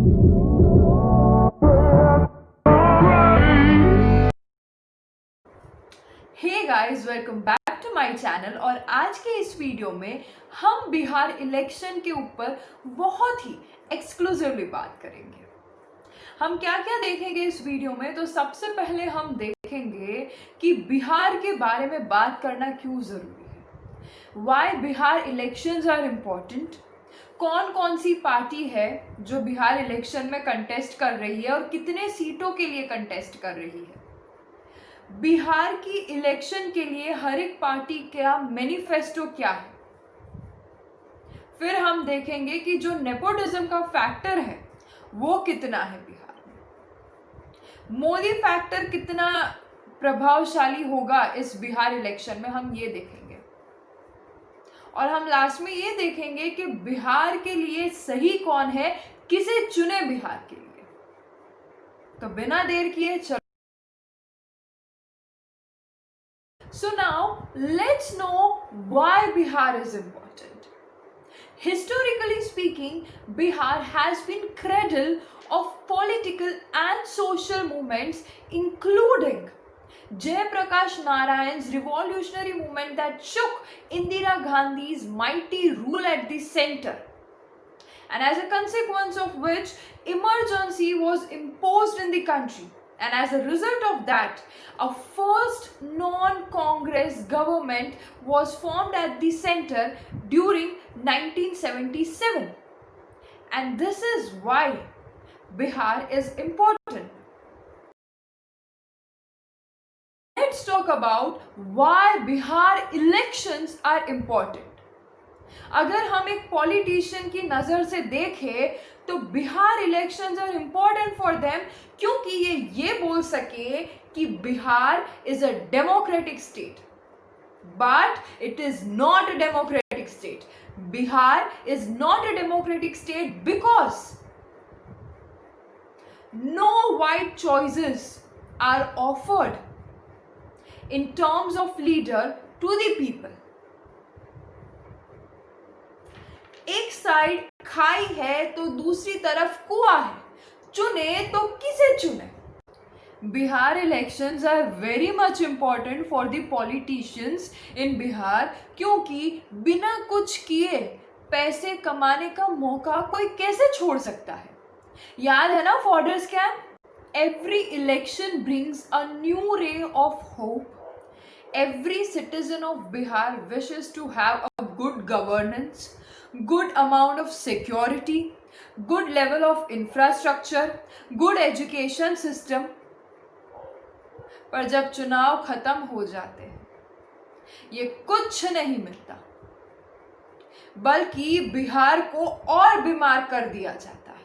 Hey guys, welcome back to my channel. और आज के इस वीडियो में हम बिहार इलेक्शन के ऊपर बहुत ही एक्सक्लूसिवली बात करेंगे। हम क्या क्या देखेंगे इस वीडियो में, तो सबसे पहले हम देखेंगे कि बिहार के बारे में बात करना क्यों ज़रूरी है, why Bihar elections are important, कौन कौन सी पार्टी है जो बिहार इलेक्शन में कंटेस्ट कर रही है और कितने सीटों के लिए कंटेस्ट कर रही है, बिहार की इलेक्शन के लिए हर एक पार्टी का मैनिफेस्टो क्या है। फिर हम देखेंगे कि जो नेपोटिज्म का फैक्टर है वो कितना है बिहार में, मोदी फैक्टर कितना प्रभावशाली होगा इस बिहार इलेक्शन में, हम ये देखेंगे। और हम लास्ट में ये देखेंगे कि बिहार के लिए सही कौन है, किसे चुने बिहार के लिए। तो बिना देर किए चलो। So now let's know why Bihar is important. Historically speaking, Bihar has been cradle of political and social movements, including Jayaprakash Narayan's revolutionary movement that shook Indira Gandhi's mighty rule at the center, and as a consequence of which emergency was imposed in the country, and as a result of that a first non-Congress government was formed at the center during 1977, and this is why Bihar is important. Let's talk about why Bihar elections are important. अगर हम एक politician की नज़र से देखें तो Bihar elections are important for them, क्योंकि ये बोल सके कि Bihar is a democratic state, but it is not a democratic state. Bihar is not a democratic state because no white choices are offered in terms of leader to the people. एक side खाई है तो दूसरी तरफ कुआं है, चुने तो किसे चुने। Bihar elections are very much important for the politicians in Bihar, क्योंकि बिना कुछ किए पैसे कमाने का मौका कोई कैसे छोड़ सकता है। याद है ना fodder scam? Every election brings a new ray of hope. Every citizen of Bihar wishes to have a good governance, good amount of security, good level of infrastructure, good education system. पर जब चुनाव खत्म हो जाते हैं ये कुछ नहीं मिलता, बल्कि बिहार को और बीमार कर दिया जाता है।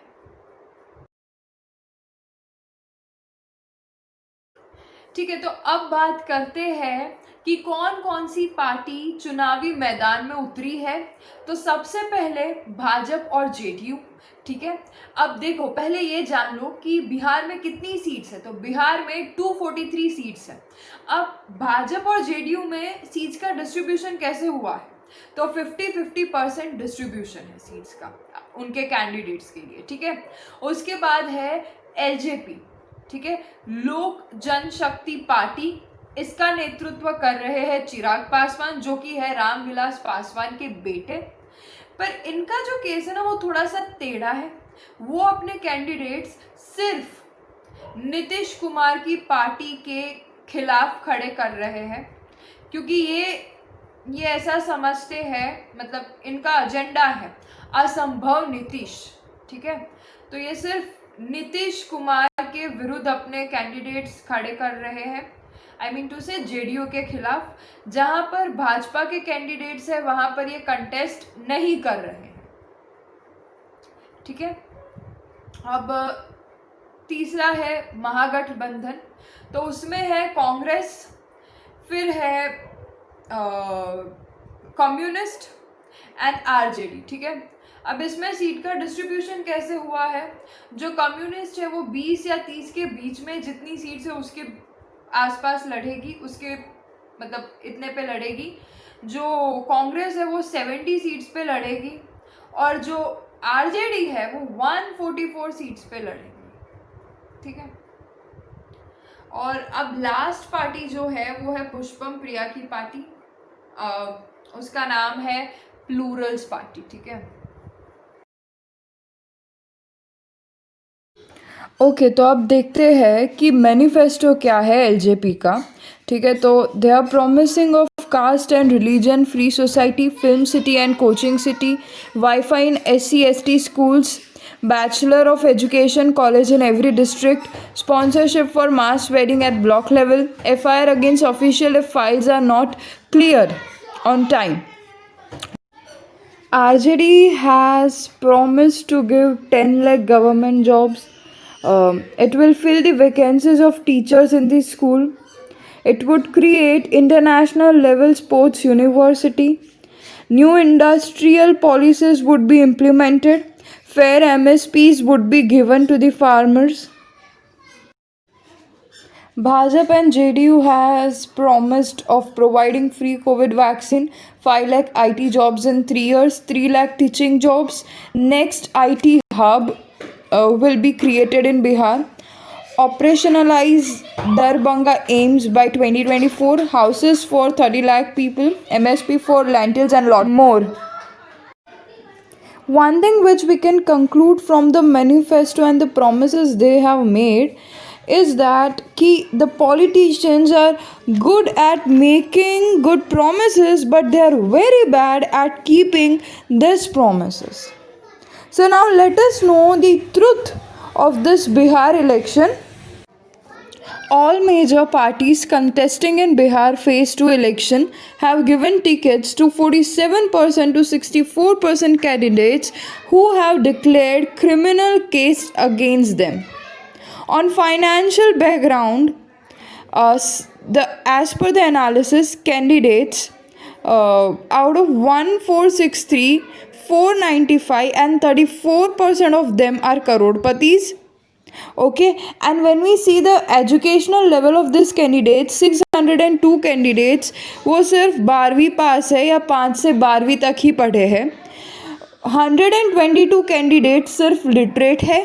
ठीक है, तो अब बात करते हैं कि कौन कौन सी पार्टी चुनावी मैदान में उतरी है। तो सबसे पहले भाजपा और जेडीयू। ठीक है, अब देखो पहले ये जान लो कि बिहार में कितनी सीट्स है। तो बिहार में 243 सीट्स है। अब भाजपा और जेडीयू में सीट्स का डिस्ट्रीब्यूशन कैसे हुआ है, तो 50-50% डिस्ट्रीब्यूशन है सीट्स का उनके कैंडिडेट्स के लिए। ठीक है, उसके बाद है एलजेपी, ठीक है, लोक जनशक्ति पार्टी। इसका नेतृत्व कर रहे हैं चिराग पासवान, जो कि है रामविलास पासवान के बेटे। पर इनका जो केस है ना वो थोड़ा सा टेढ़ा है। वो अपने कैंडिडेट्स सिर्फ नीतीश कुमार की पार्टी के खिलाफ खड़े कर रहे हैं, क्योंकि ये ऐसा समझते हैं, मतलब इनका एजेंडा है असंभव नीतीश। ठीक है, तो ये सिर्फ नीतीश कुमार के विरुद्ध अपने कैंडिडेट्स खड़े कर रहे हैं, आई मीन टू से जेडीयू के खिलाफ। जहां पर भाजपा के कैंडिडेट्स है वहां पर ये कंटेस्ट नहीं कर रहे हैं। ठीक है, अब तीसरा है महागठबंधन। तो उसमें है कांग्रेस, फिर है कम्युनिस्ट एंड आरजेडी। ठीक है, अब इसमें सीट का डिस्ट्रीब्यूशन कैसे हुआ है, जो कम्युनिस्ट है वो 20 या 30 के बीच में जितनी सीट्स है उसके आसपास लड़ेगी, उसके मतलब इतने पे लड़ेगी। जो कांग्रेस है वो 70 सीट्स पे लड़ेगी, और जो आरजेडी है वो 144 सीट्स पे लड़ेंगे, ठीक है। और अब लास्ट पार्टी जो है वो है पुष्पम प्रिया की पार्टी, उसका नाम है प्लूरल्स पार्टी, ठीक है। ओके तो अब देखते हैं कि मैनिफेस्टो क्या है एलजेपी का, ठीक है। तो they are promising of caste and religion free society, film city and coaching city, wifi in SC/ST schools, Bachelor of Education college in every district, sponsorship for mass wedding at block level, FIR against official if files are not cleared on time. RJD has promised to give 10 lakh government jobs. It will fill the vacancies of teachers in the school. It would create international level sports university. New industrial policies would be implemented. Fair MSPs would be given to the farmers. Bhajap and JDU has promised of providing free COVID vaccine, 5 lakh IT jobs in 3 years, 3 lakh teaching jobs. Next IT hub will be created in Bihar. Operationalize Darbhanga aims by 2024. Houses for 30 lakh people. MSP for lentils and lot more. One thing which we can conclude from the manifesto and the promises they have made is that the politicians are good at making good promises, but they are very bad at keeping these promises. So now let us know the truth of this Bihar election. All major parties contesting in Bihar phase 2 election have given tickets to 47% to 64% candidates who have declared criminal case against them. On financial background, as per the analysis, candidates out of 1463, 495 and 34% of them are crorepati's. Okay, and when we see the educational level of this candidate, 602 candidates वो सिर्फ 12वीं पास है या 5 से 12वीं तक ही पढ़े हैं। 122 कैंडिडेट सिर्फ लिटरेट है,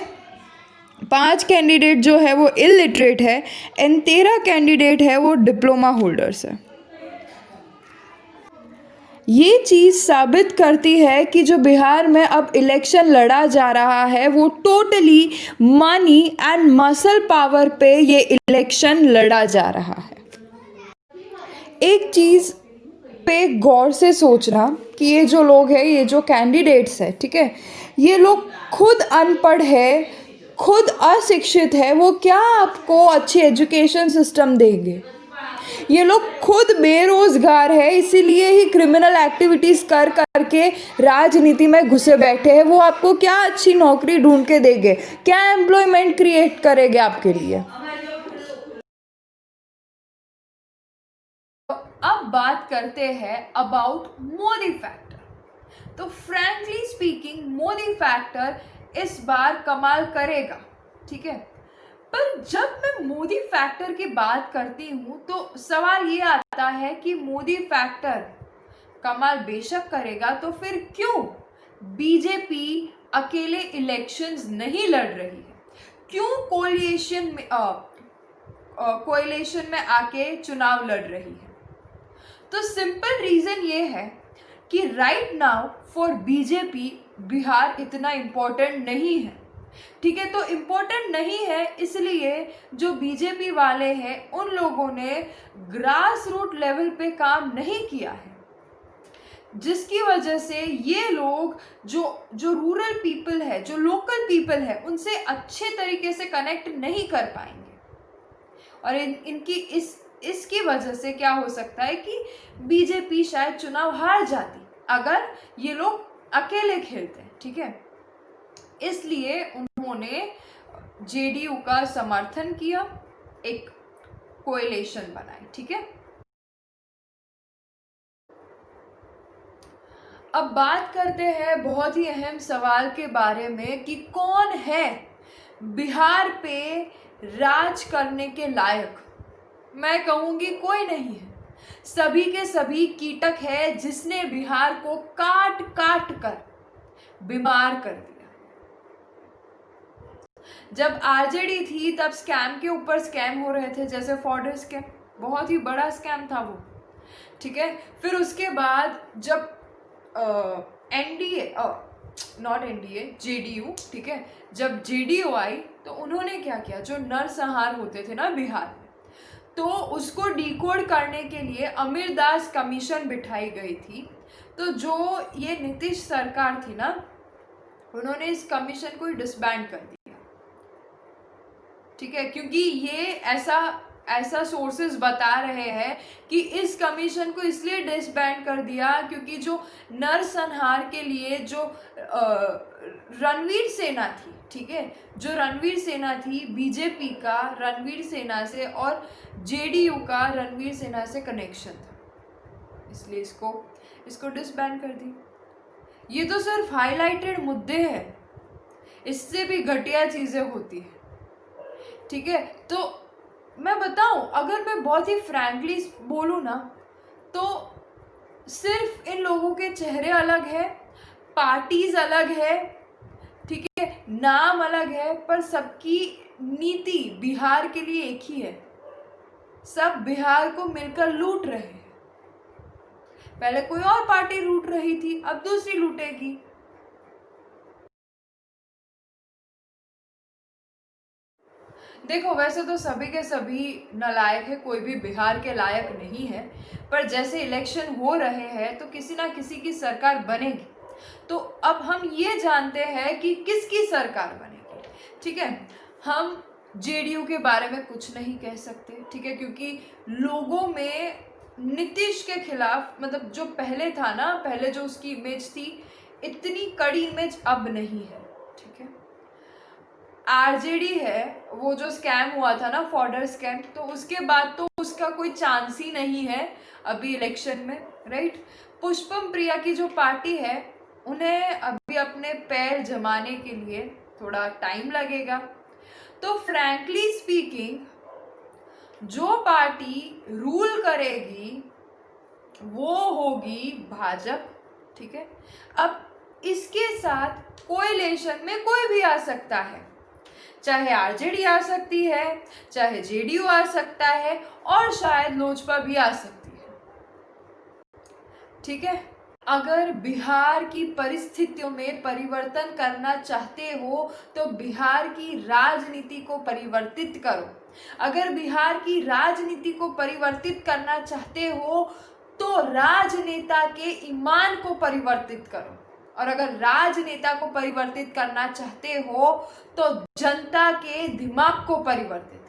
5 कैंडिडेट जो है वो इलिटरेट है एंड 13 कैंडिडेट है वो डिप्लोमा होल्डर्स है। ये चीज़ साबित करती है कि जो बिहार में अब इलेक्शन लड़ा जा रहा है वो totally money and muscle power पे ये इलेक्शन लड़ा जा रहा है। एक चीज़ पे गौर से सोचना कि ये जो लोग हैं, ये जो कैंडिडेट्स हैं, ठीक है, ये लोग खुद अनपढ़ है, खुद अशिक्षित है, वो क्या आपको अच्छी एजुकेशन सिस्टम देंगे। ये लोग खुद बेरोजगार है, इसीलिए ही क्रिमिनल एक्टिविटीज कर करके राजनीति में घुसे बैठे हैं। वो आपको क्या अच्छी नौकरी ढूंढ के देंगे, क्या एम्प्लॉयमेंट क्रिएट करेंगे आपके लिए। अब बात करते हैं अबाउट मोदी फैक्टर। तो फ्रैंकली स्पीकिंग मोदी फैक्टर इस बार कमाल करेगा, ठीक है। पर जब मैं मोदी फैक्टर की बात करती हूँ तो सवाल ये आता है कि मोदी फैक्टर कमाल बेशक करेगा तो फिर क्यों बीजेपी अकेले इलेक्शंस नहीं लड़ रही है, क्यों कोएलिशन में आके चुनाव लड़ रही है। तो सिंपल रीजन ये है कि right now for BJP Bihar इतना इम्पोर्टेंट नहीं है, ठीक है। तो इम्पोर्टेंट नहीं है इसलिए जो बीजेपी वाले हैं उन लोगों ने ग्रास रूट लेवल पे काम नहीं किया है, जिसकी वजह से ये लोग जो रूरल पीपल है, जो लोकल पीपल है, उनसे अच्छे तरीके से कनेक्ट नहीं कर पाएंगे। और इनकी इसकी वजह से क्या हो सकता है कि बीजेपी शायद चुनाव हार जाती अगर ये लोग अकेले खेलते हैं, ठीक है। इसलिए उन्होंने जेडीयू का समर्थन किया, एक कोएलिशन बनाई, ठीक है। अब बात करते हैं बहुत ही अहम सवाल के बारे में कि कौन है बिहार पे राज करने के लायक। मैं कहूँगी कोई नहीं है, सभी के सभी कीटक है जिसने बिहार को काट काट कर बीमार कर दिया। जब आरजेडी थी तब स्कैम के ऊपर स्कैम हो रहे थे, जैसे फॉर्डर स्कैम, बहुत ही बड़ा स्कैम था वो, ठीक है। फिर उसके बाद जब एनडीए, नॉट एनडीए, जेडीयू, ठीक है, जब जेडीयू आई तो उन्होंने क्या किया, जो नरसंहार होते थे ना बिहार में, तो उसको डिकोड करने के लिए अमीरदास कमीशन बिठाई गई थी। तो जो ये नीतीश सरकार थी ना, उन्होंने इस कमीशन को डिसबैंड कर दिया, ठीक है, क्योंकि ये ऐसा सोर्सेज बता रहे हैं कि इस कमीशन को इसलिए डिसबैंड कर दिया क्योंकि जो नरसंहार के लिए जो रणवीर सेना थी, ठीक है, जो रणवीर सेना थी, बीजेपी का रणवीर सेना से और जेडीयू का रणवीर सेना से कनेक्शन था, इसलिए इसको डिसबैंड कर दी। ये तो सिर्फ हाईलाइटेड मुद्दे हैं, इससे भी घटिया चीज़ें होती है, ठीक है। तो मैं बताऊं, अगर मैं बहुत ही फ्रैंकली बोलूं ना, तो सिर्फ इन लोगों के चेहरे अलग है, पार्टीज अलग है, ठीक है, नाम अलग है, पर सबकी नीति बिहार के लिए एक ही है। सब बिहार को मिलकर लूट रहे हैं। पहले कोई और पार्टी लूट रही थी, अब दूसरी लूटेगी। देखो, वैसे तो सभी के सभी नालायक है, कोई भी बिहार के लायक नहीं है, पर जैसे इलेक्शन हो रहे हैं तो किसी ना किसी की सरकार बनेगी। तो अब हम ये जानते हैं कि किसकी सरकार बनेगी, ठीक है। हम जेडीयू के बारे में कुछ नहीं कह सकते, ठीक है, क्योंकि लोगों में नीतीश के खिलाफ, मतलब जो पहले था ना, पहले जो उसकी इमेज थी, इतनी कड़ी इमेज अब नहीं है, ठीक है। आरजेडी है, वो जो स्कैम हुआ था ना, फॉर्डर स्कैम, तो उसके बाद तो उसका कोई चांस ही नहीं है अभी इलेक्शन में, राइट। पुष्पम प्रिया की जो पार्टी है, उन्हें अभी अपने पैर जमाने के लिए थोड़ा टाइम लगेगा। तो फ्रैंकली स्पीकिंग, जो पार्टी रूल करेगी वो होगी भाजपा, ठीक है। अब इसके साथ कोएलिशन में कोई भी आ सकता है, चाहे आरजेडी आ सकती है, चाहे जेडीयू आ सकता है, और शायद लोजपा भी आ सकती है, ठीक है। अगर बिहार की परिस्थितियों में परिवर्तन करना चाहते हो तो बिहार की राजनीति को परिवर्तित करो। अगर बिहार की राजनीति को परिवर्तित करना चाहते हो तो राजनेता के ईमान को परिवर्तित करो, और अगर राजनेता को परिवर्तित करना चाहते हो तो जनता के दिमाग को परिवर्तित